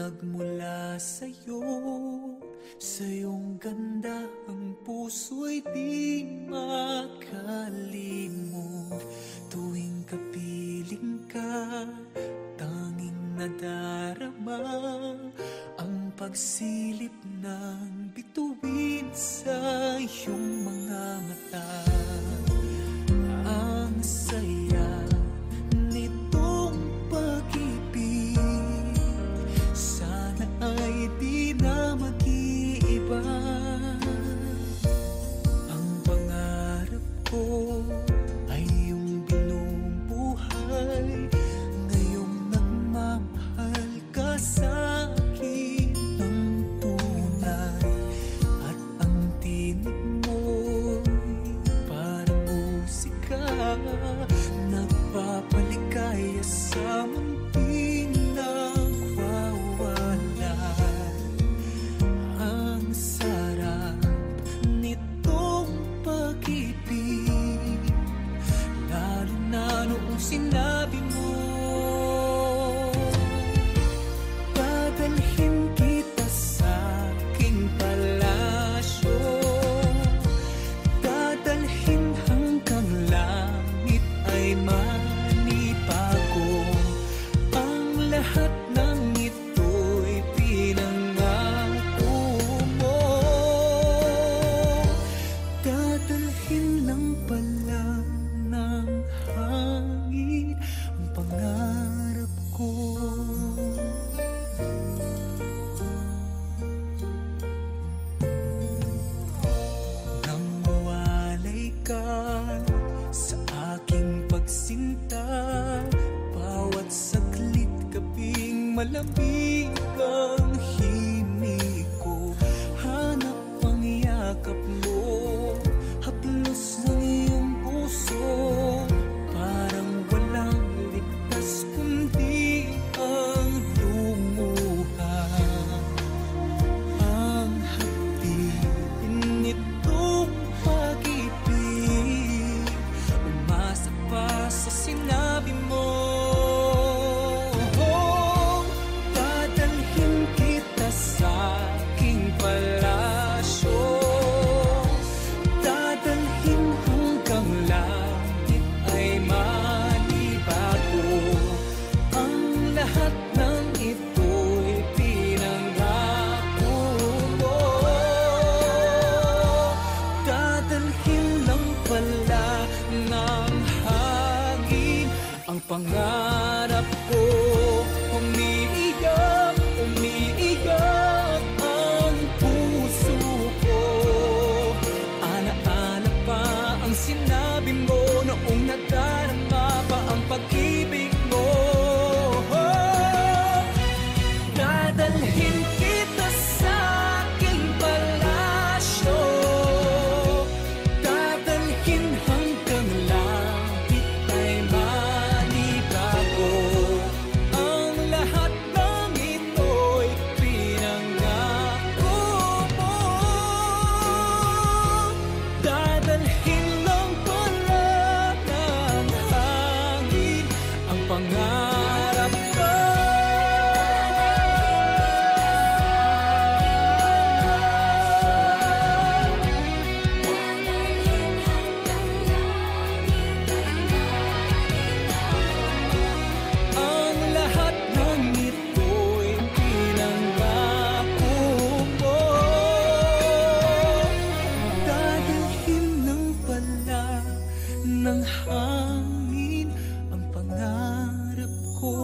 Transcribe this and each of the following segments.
nagmula sa'yo. Sa iyong ganda ang puso'y di makalimot. Tuwing kapiling ka, tanging nadarama ang pagsilip ng bituin sa iyong mga mata. Ang saya nitong pag-ibig, sana ay di na mag-iiba. Ang pangarap ko ay iyong binubuhay, ngayong nagmamahal ka sa akin ng tunay. At ang tinig mo'y parang musika, nagpapaligaya sa munting nagwawala. Ang sarap nitong pag-ibig, lalo na noong sinabi mo, dadalhin kita sa aking palasyo, dadalhin hanggang langit ay manibago. Ang lahat ng ito'y pinangako mo, dadalhin lang pala ng hangin ang pangarap ko. Nang mawalay ka sa aking pagsinta, bawat saglit kaping malamig ang himig ko. Hanap ang yakap mo, haplos ng iyong puso, parang walang ligtas kundi ang lumuha. Ang hapdin nitong pag-ibig, umasa pa sa sinabi mo. Dadalhin kita sa aking palasyo, dadalhin hanggang langit ay manibago. Ang lahat ng ito'y pinangako mo, dadalhin lang pala ng hangin ang pangarap ko. Umiiyak, umiiyak ang puso ko, ana-ana pa ang sinabi mo noong nadarama pa ang pag-ibig mo. Dadalhin kita sa aking palasyo, dadalhin hanggang langit ay manibago. Ang lahat ng ito'y pinangako mo, dadalhin lang pala ng hangin ang pangarap ko. Ang lahat ng ito'y pinangako mo, dadalhin lang pala ng hangin ang pangarap ko.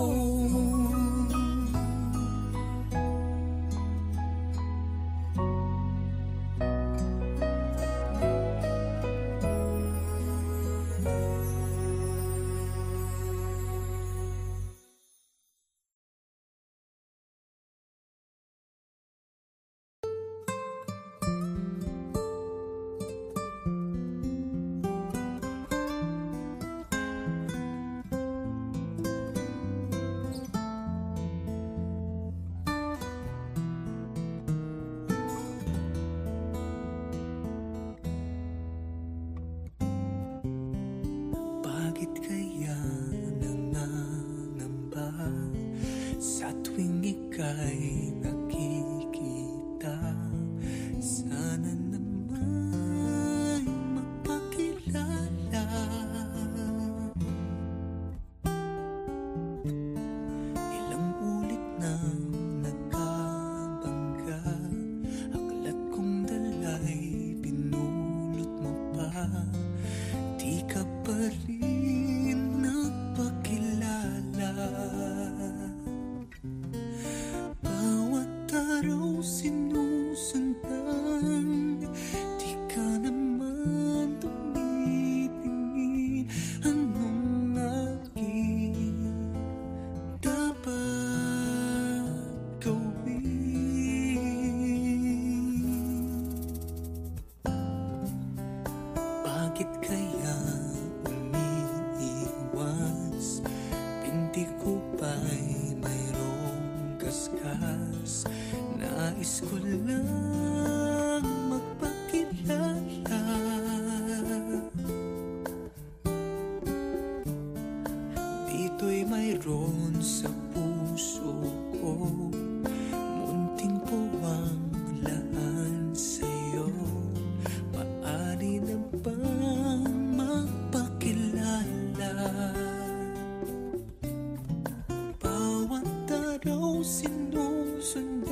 Bakit kaya nangangamba sa tuwing ikaw ika'y nakikita. Sana naman magpakilala. Ilang ulit nang nagkabangga, aklat kong dala'y pinulot mo pa. Di ka pa rin nagpakilala. Bawat araw sinusundan, di ka naman tumitingin. Anong aking dapat gawin? Bakit kaya umiiwas? Pinti ko ba'y mayroong kaskas? Nais ko lang magpakilala. Dito'y mayroon sa puso ko, munting puwang laan sa'yo. Maaari na bang magpakilala? Bawat araw sinusundan,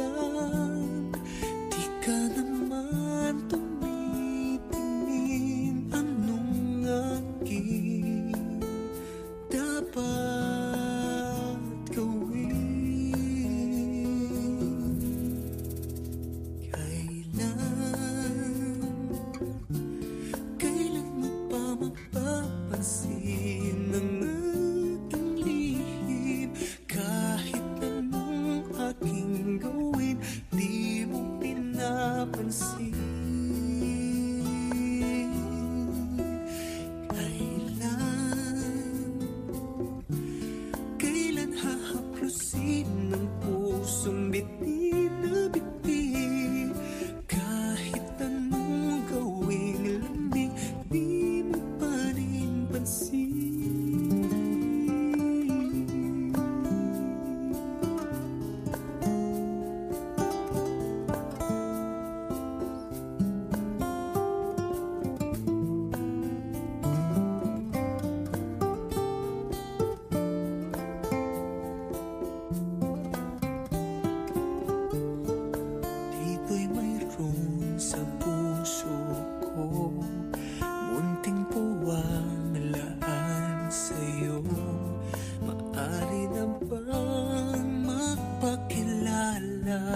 di ka naman tumitingin. Anong aking dapat gawin? Kailan mo pa mapapansin ang aking lihim? Kahit anong aking gawin, di mo pinapansin. Kailan hahaplusin ng pusong bitin na bitin? Kahit anong gawing lambing, di mo pa rin pansin. Dito'y mayroon sa puso ko, munting puwang laan sa'yo. Maaari na bang magpakilala?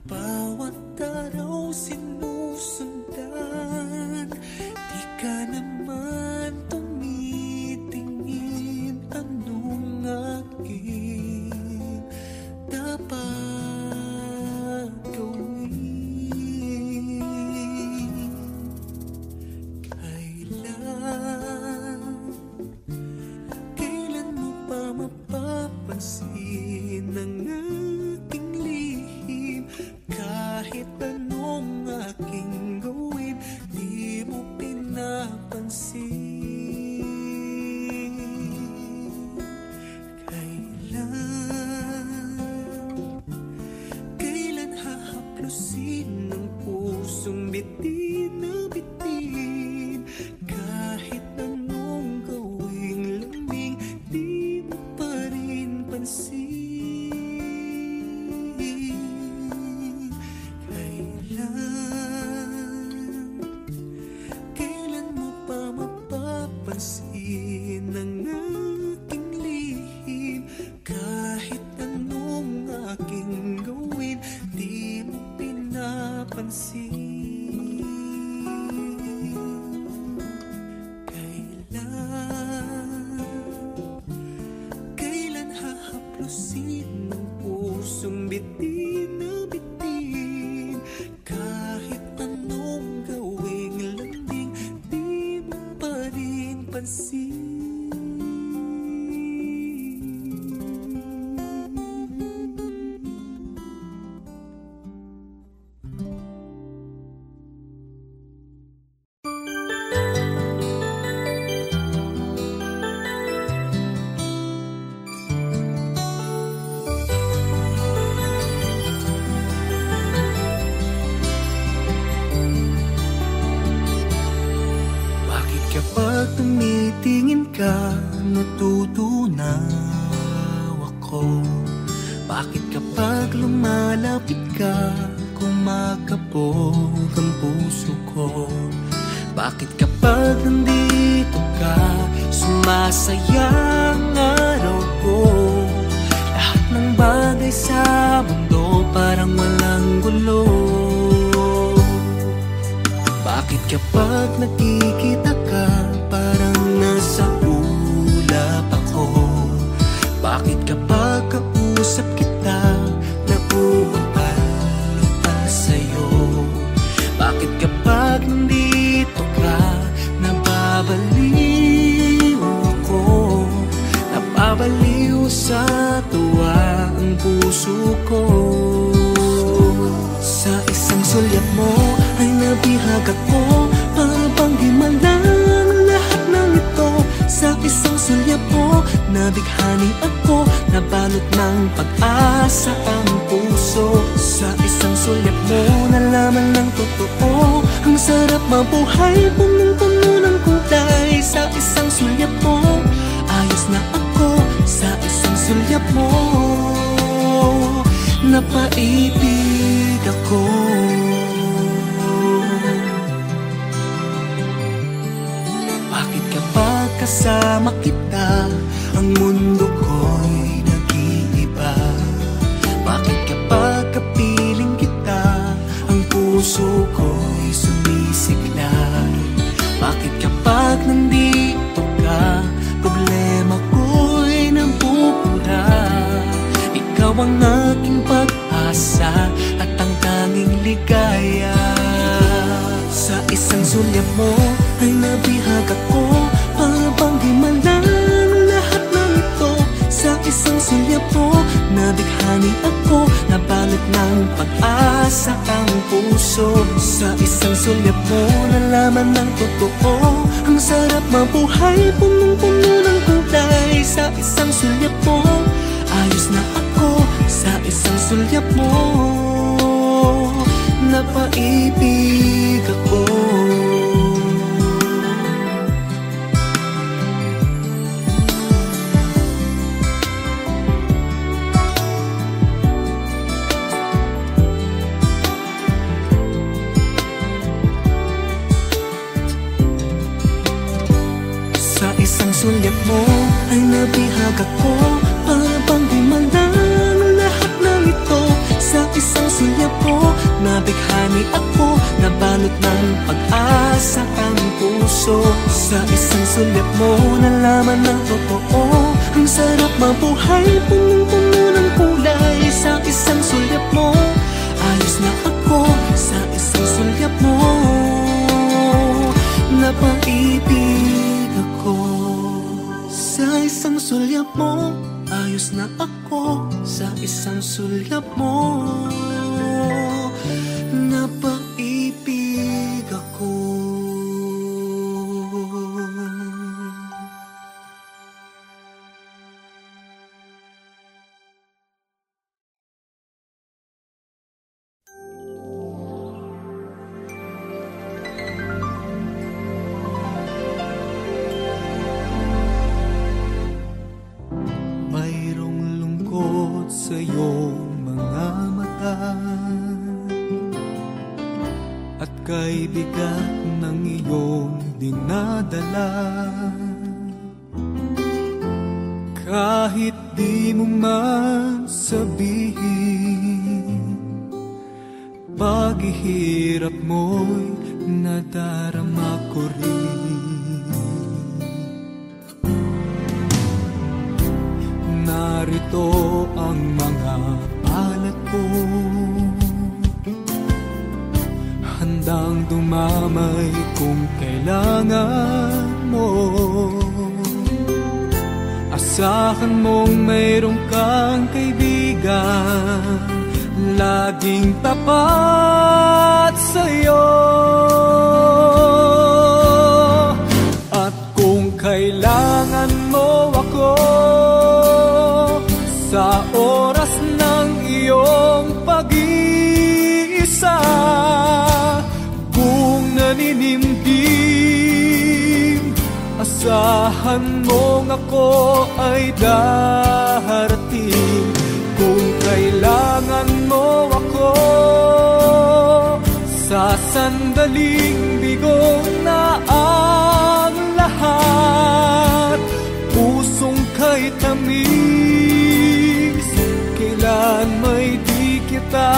Bawat araw sinusundan, di ka naman tumitingin. Anong aking dapat gawin? Kailan mo pa mapapansin ang aking lihim? Kahit anong aking gawin, di mo pinapansin. Kailan hahaplusin ng pusong bitin na bitin? Kahit anong gawing lambing, di mo pa rin pansin. Kailan mo pa mapapansin ang aking lihim? Kahit anong aking gawin, di mo pinapansin. Kailan hahaplusin ng pusong bitin na bitin? Kahit anong gawing lambing, di mo pa rin pansin. kapag tumitingin ka, natutunaw ako? Bakit kapag lumalapit ka, kumakabog ang puso ko? Bakit kapag nandito ka, sumasaya ang araw ko? Lahat ng bagay sa mundo parang walang gulo. Bakit kapag nakikita ka, parang nasa ulap ako? Bakit kapag kausap kita, nauutal-utal sa'yo? Bakit kapag nandito ka, nababaliw ako? Napabaliw sa tuwa ang puso ko. Sa isang sulyap mo ay nabihag ako, para bang himalang lahat ng ito. Sa isang sulyap mo, nabighani ako, nabalot ng pag-asa ang puso. Sa isang sulyap mo, nalaman ng totoo, ang sarap mabuhay, punong-puno ng kulay. Sa isang sulyap mo, ayos na ako. Sa isang sulyap mo, napaibig ako. Bakit kapag kasama kita, ang mundo ko'y nag-iiba? Bakit kapag kapiling kita, ang puso ko'y sumisigla? Bakit kapag nandito ka, problema ko'y nabubura? Ikaw ang aking pag-asa at ang tanging ligaya. Sa isang sulyap mo ay nabihag ako, para bang himalang lahat ng ito. Sa isang sulyap mo, nabighani ako, nabalot ng pag-asa ang puso. Sa isang sulyap mo, nalaman ng totoo, ang sarap mabuhay, punong-puno ng kulay. Sa isang sulyap mo, ayos na ako. Sa isang sulyap mo, napaibig ako. Sa isang sulyap mo ay nabihag ako, para bang himalang lahat ng ito. Sa isang sulyap mo, nabighani ako, nabalot ng pag-asa ang puso. Sa isang sulyap mo, nalaman ng totoo, ang sarap mabuhay, punong-puno ng kulay. Sa isang sulyap mo, ayos na ako. Sa isang sulyap mo, napaibig ako. Sa isang sulyap mo, ayos na ako. Sa isang sulyap mo, napaibig ako. Sa iyong mga mata, at kay bigat ng iyong dinadala. Kahit di mo man sabihin, paghihirap mo'y nadarama ko rin. Narito ang mga palad ko, handang dumamay kung kailangan mo. Asahan mong mayroong kang kaibigan, laging tapat sa'yo. At kung kailangan mo ako, sa oras ng iyong pag-iisa, kung naninimdim Asahan mong ako ay darating kung kailangan mo ako. Sa sandaling bigo na ang lahat, pusong kay tamis, kailan may di kita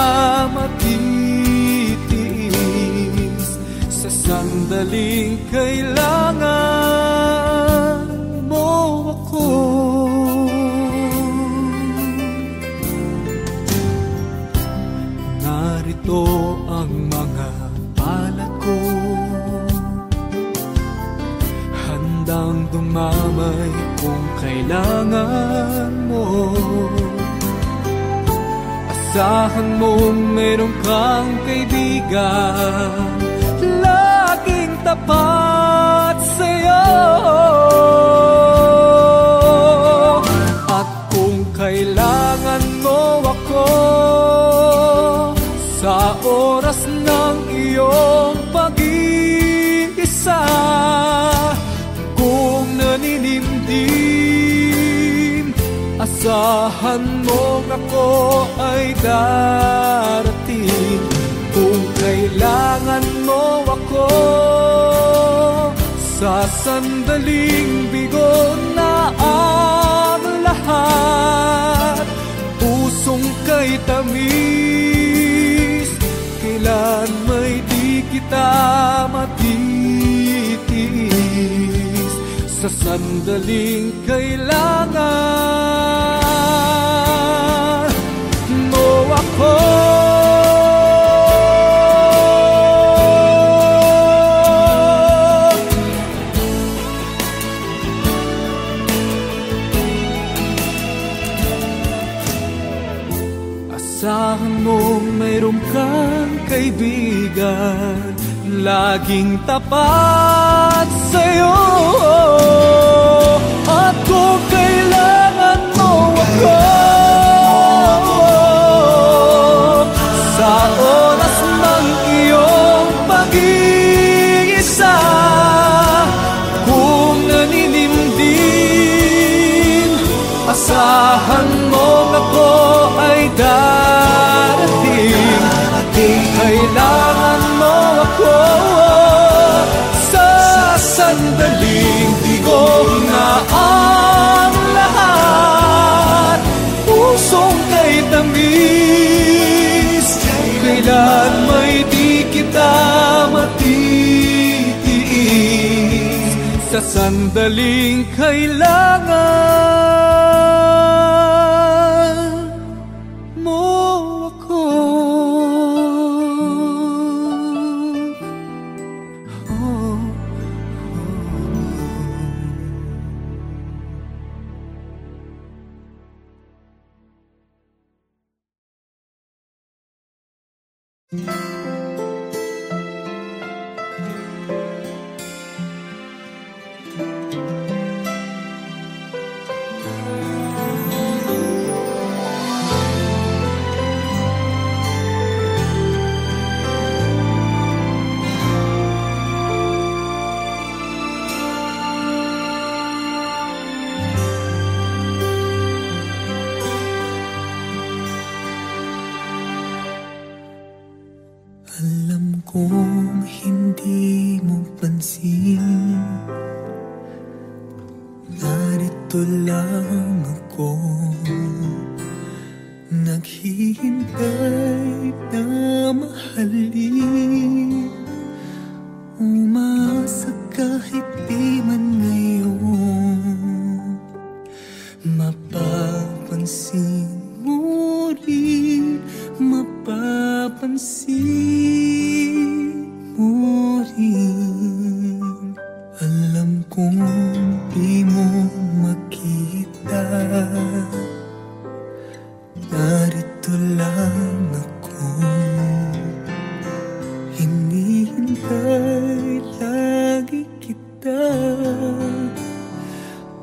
matitiis. Sa sandaling kailangan mo ako. Narito ang mga palad ko, handang dumamay kung kailangan mo. Asahan mo meron kang kaibigan, laging tapat sa'yo. At kung kailangan mo ako sa oras ng iyong pag-iisa, kung naninimdim, asahan mo ako ay darating. Kung kailangan mo ako sa sandaling bigo na ang lahat, pusong kay tamis, kailan may di kita matitiis. Sa sandaling kailangan mo ako. Asahan mo mayroon kang kaibigan, laging tapat sa'yo. At kung kailangan mo ako sa oras ng iyong pag-iisa, kung naninimdim, asahan mo ako ay darating. Kung kailangan mo ako sa sandaling bigo na ang lahat, pusong kay tamis, kailan may di kita matitiis. Sa sandaling kailangan mo ako. Alam kong hindi mo pansin, narito lang ako, naghihintay na mahalin. Umasa kahit di man ngayon, mapapansin mo rin, mapapansin mo rin. Alam kong di mo makita, narito lang ako, hinihintay lagi kita.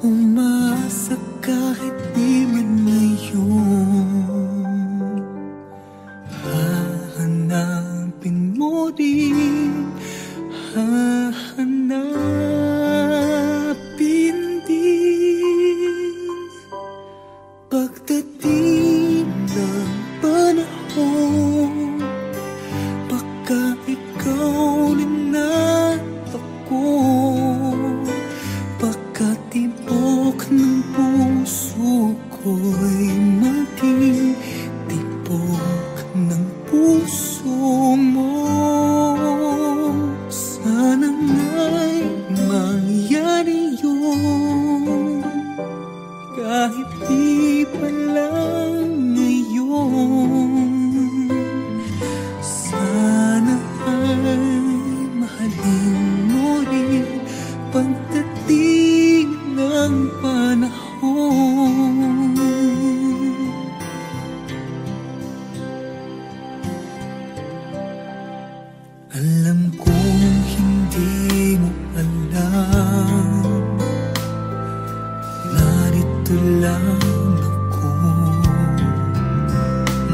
Umasa kahit di man ngayon, hahanapin mo din, hahanapin kahit di pa lang ngayon. Sana ay mahalin mo rin pagdating ng panahon. Alam kong hindi mo alam, narito lang ako,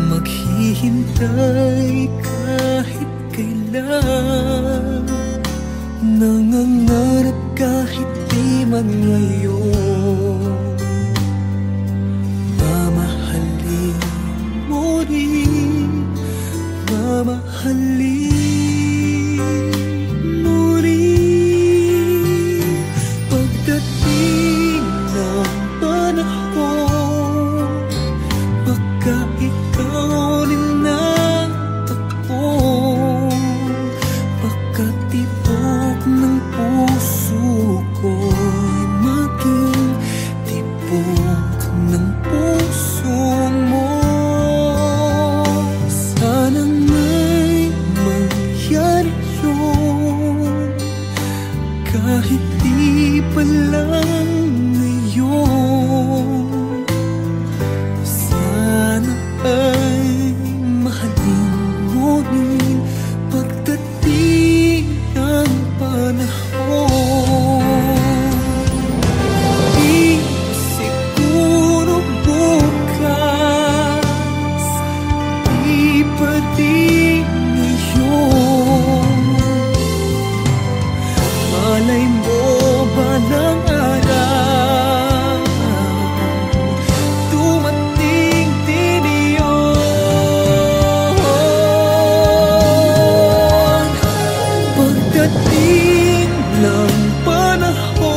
maghihintay kahit kailan, nangangarap kahit di man ngayon. Mamahalin mo rin, mamahalin mo rin pagdating ng panahon. Baka ikaw rin ang takbo, baka tibok ng puso ko'y maging tibok ng puso mo. Sana may mangyari yun kahit di pa lang ngayon. Sana ay mahalin mo rin pagdating ng panahon. Di siguro bukas, di pa di ngayon. Malay mo balang araw, dumating din iyon. Pagdating ng panahon,